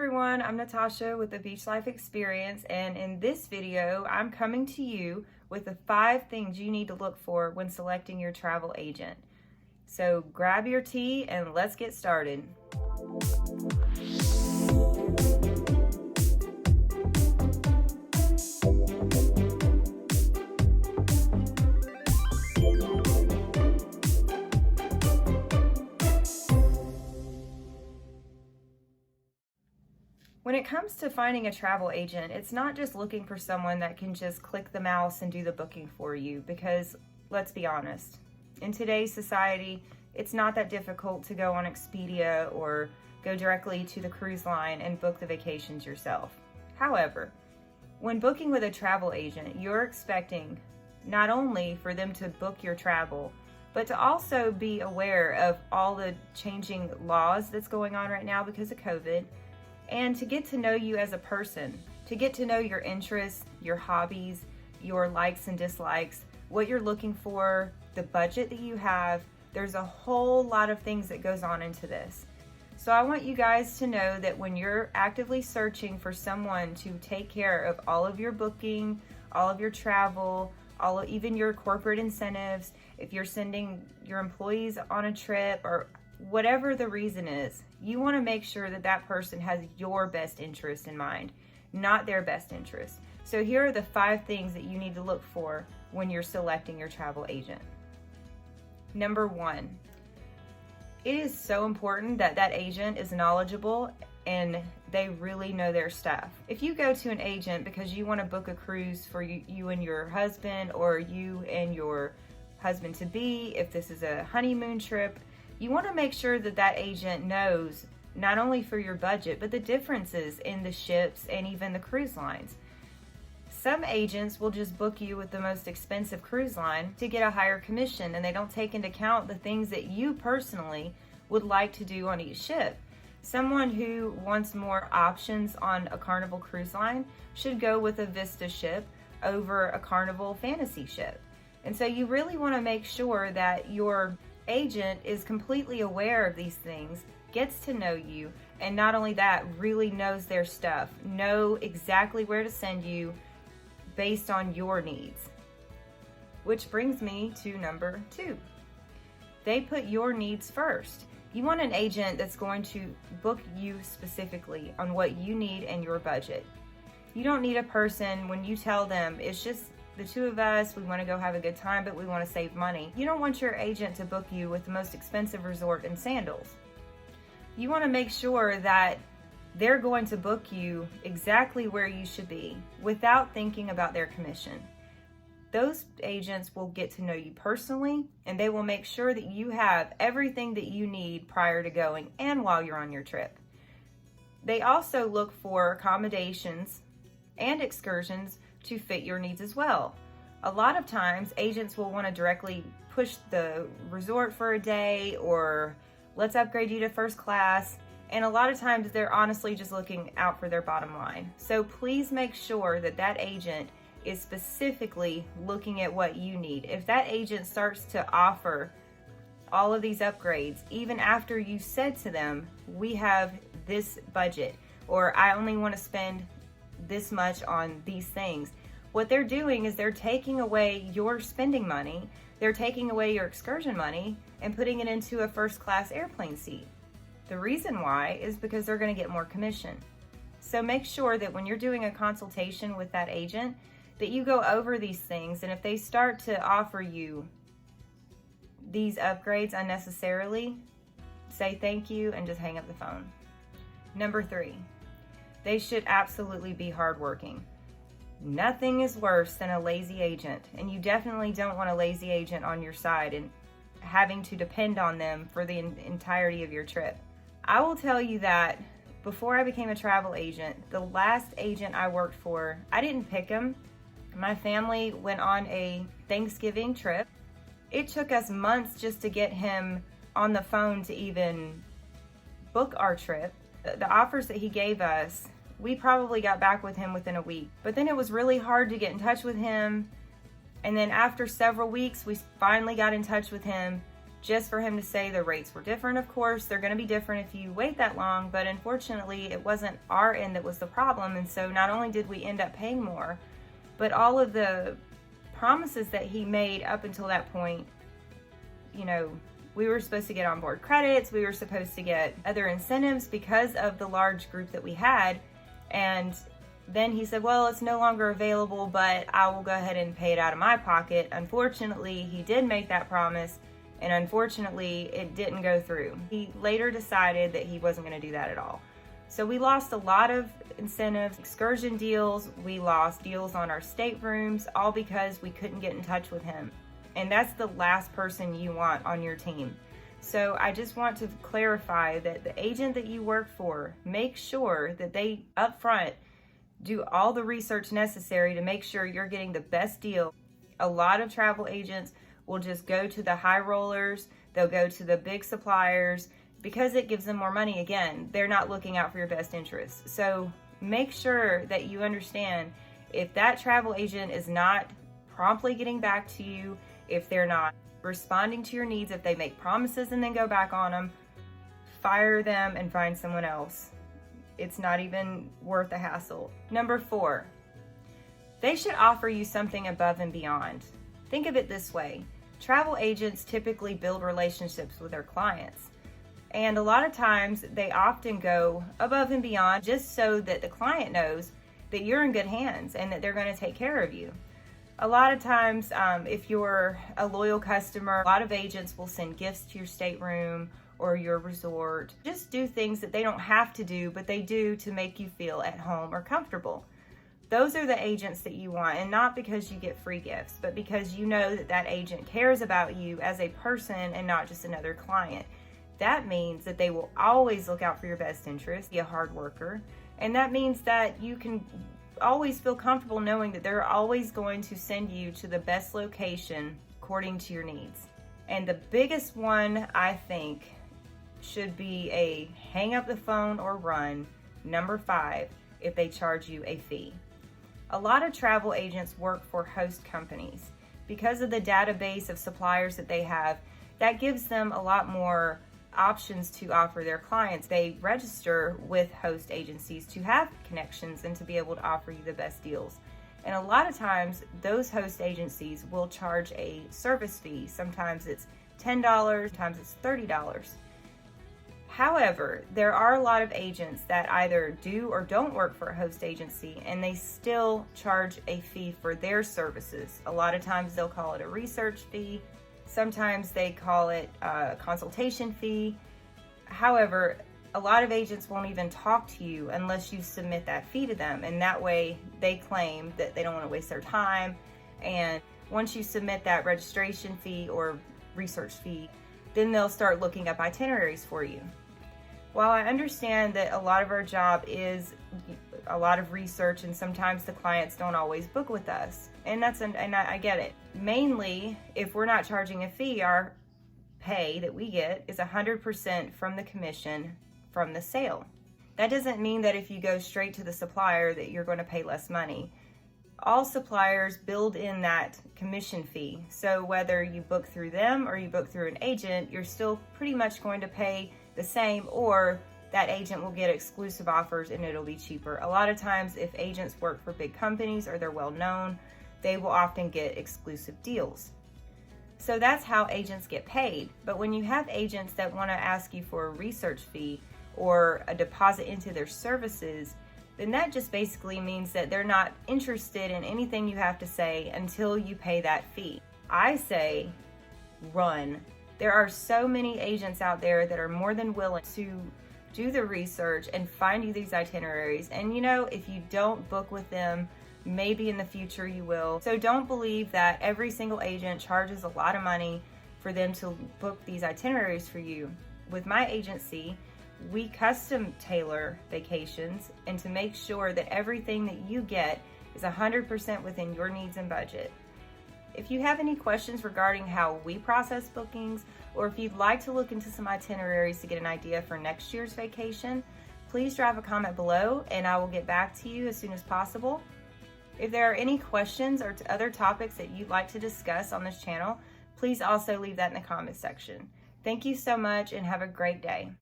everyone, I'm Natasha with the Beach Life Experience, and in this video I'm coming to you with the 5 things you need to look for when selecting your travel agent. So grab your tea and let's get started. When it comes to finding a travel agent, it's not just looking for someone that can just click the mouse and do the booking for you, because let's be honest, in today's society, it's not that difficult to go on Expedia or go directly to the cruise line and book the vacations yourself. However, when booking with a travel agent, you're expecting not only for them to book your travel, but to also be aware of all the changing laws that's going on right now because of COVID, and to get to know you as a person, to get to know your interests, your hobbies, your likes and dislikes, what you're looking for, the budget that you have. There's a whole lot of things that goes on into this. So I want you guys to know that when you're actively searching for someone to take care of all of your booking, all of your travel, even your corporate incentives, if you're sending your employees on a trip or whatever the reason is, you want to make sure that that person has your best interest in mind, not their best interest. So here are the 5 things that you need to look for when you're selecting your travel agent. Number 1, it is so important that that agent is knowledgeable and they really know their stuff. If you go to an agent because you want to book a cruise for you and your husband, or you and your husband-to-be, if this is a honeymoon trip, you want to make sure that that agent knows not only for your budget, but the differences in the ships and even the cruise lines. Some agents will just book you with the most expensive cruise line to get a higher commission, and they don't take into account the things that you personally would like to do on each ship. Someone who wants more options on a Carnival cruise line should go with a Vista ship over a Carnival Fantasy ship. And so you really want to make sure that your agent is completely aware of these things, gets to know you, and not only that, really knows their stuff, know exactly where to send you based on your needs. Which brings me to number 2. They put your needs first. You want an agent that's going to book you specifically on what you need and your budget. You don't need a person when you tell them it's just the 2 of us, we want to go have a good time, but we want to save money. You don't want your agent to book you with the most expensive resort and sandals. You want to make sure that they're going to book you exactly where you should be without thinking about their commission. Those agents will get to know you personally, and they will make sure that you have everything that you need prior to going and while you're on your trip. They also look for accommodations and excursions to fit your needs as well. A lot of times agents will want to directly push the resort for a day, or let's upgrade you to first class, and a lot of times they're honestly just looking out for their bottom line. So please make sure that that agent is specifically looking at what you need. If that agent starts to offer all of these upgrades even after you said to them, we have this budget, or I only want to spend this much on these things, what they're doing is they're taking away your spending money, they're taking away your excursion money and putting it into a first class airplane seat. The reason why is because they're going to get more commission. So make sure that when you're doing a consultation with that agent, that you go over these things, and if they start to offer you these upgrades unnecessarily, say thank you and just hang up the phone. Number 3, they should absolutely be hardworking. Nothing is worse than a lazy agent, and you definitely don't want a lazy agent on your side and having to depend on them for the entirety of your trip. I will tell you that before I became a travel agent, the last agent I worked for, I didn't pick him. My family went on a Thanksgiving trip. It took us months just to get him on the phone to even book our trip. The offers that he gave us, we probably got back with him within a week. But then it was really hard to get in touch with him. And then after several weeks, we finally got in touch with him. just for him to say the rates were different. Of course, they're going to be different if you wait that long, but unfortunately, it wasn't our end that was the problem. And so not only did we end up paying more, but all of the promises that he made up until that point, you know, we were supposed to get on board credits, we were supposed to get other incentives because of the large group that we had. And then he said, well, it's no longer available, but I will go ahead and pay it out of my pocket. Unfortunately, he did make that promise, and unfortunately, it didn't go through. He later decided that he wasn't going to do that at all. So we lost a lot of incentives, excursion deals, we lost deals on our staterooms, all because we couldn't get in touch with him. And that's the last person you want on your team. So I just want to clarify that the agent that you work for, make sure that they upfront do all the research necessary to make sure you're getting the best deal. A lot of travel agents will just go to the high rollers, they'll go to the big suppliers because it gives them more money. Again, they're not looking out for your best interests. So make sure that you understand, if that travel agent is not promptly getting back to you, if they're not responding to your needs, if they make promises and then go back on them, fire them and find someone else. It's not even worth the hassle. Number 4, they should offer you something above and beyond. Think of it this way. Travel agents typically build relationships with their clients. And a lot of times they often go above and beyond just so that the client knows that you're in good hands and that they're going to take care of you. A lot of times, if you're a loyal customer, a lot of agents will send gifts to your stateroom or your resort. Just do things that they don't have to do, but they do to make you feel at home or comfortable. Those are the agents that you want, and not because you get free gifts, but because you know that that agent cares about you as a person and not just another client. That means that they will always look out for your best interest, be a hard worker, and that means that you can always feel comfortable knowing that they're always going to send you to the best location according to your needs. And the biggest one, I think, should be a hang up the phone or run. Number 5, if they charge you a fee. A lot of travel agents work for host companies. Because of the database of suppliers that they have, that gives them a lot more options to offer their clients. They register with host agencies to have connections and to be able to offer you the best deals. And a lot of times, those host agencies will charge a service fee. Sometimes it's $10, sometimes it's $30. However, there are a lot of agents that either do or don't work for a host agency, and they still charge a fee for their services. A lot of times they'll call it a research fee. Sometimes they call it a consultation fee. However, a lot of agents won't even talk to you unless you submit that fee to them, and that way they claim that they don't want to waste their time. And once you submit that registration fee or research fee, then they'll start looking up itineraries for you. While I understand that a lot of our job is a lot of research and sometimes the clients don't always book with us, and I get it. Mainly, if we're not charging a fee, our pay that we get is 100% from the commission from the sale. That doesn't mean that if you go straight to the supplier that you're going to pay less money. All suppliers build in that commission fee. So whether you book through them or you book through an agent, you're still pretty much going to pay the same, or that agent will get exclusive offers and it'll be cheaper. A lot of times, if agents work for big companies or they're well known, they will often get exclusive deals. So that's how agents get paid. But when you have agents that want to ask you for a research fee or a deposit into their services, then that just basically means that they're not interested in anything you have to say until you pay that fee. I say run. There are so many agents out there that are more than willing to do the research and find you these itineraries. And you know, if you don't book with them, maybe in the future you will. So don't believe that every single agent charges a lot of money for them to book these itineraries for you. With my agency, we custom tailor vacations, and to make sure that everything that you get is 100% within your needs and budget. If you have any questions regarding how we process bookings, or if you'd like to look into some itineraries to get an idea for next year's vacation, please drop a comment below and I will get back to you as soon as possible. If there are any questions or other topics that you'd like to discuss on this channel, please also leave that in the comment section. Thank you so much and have a great day.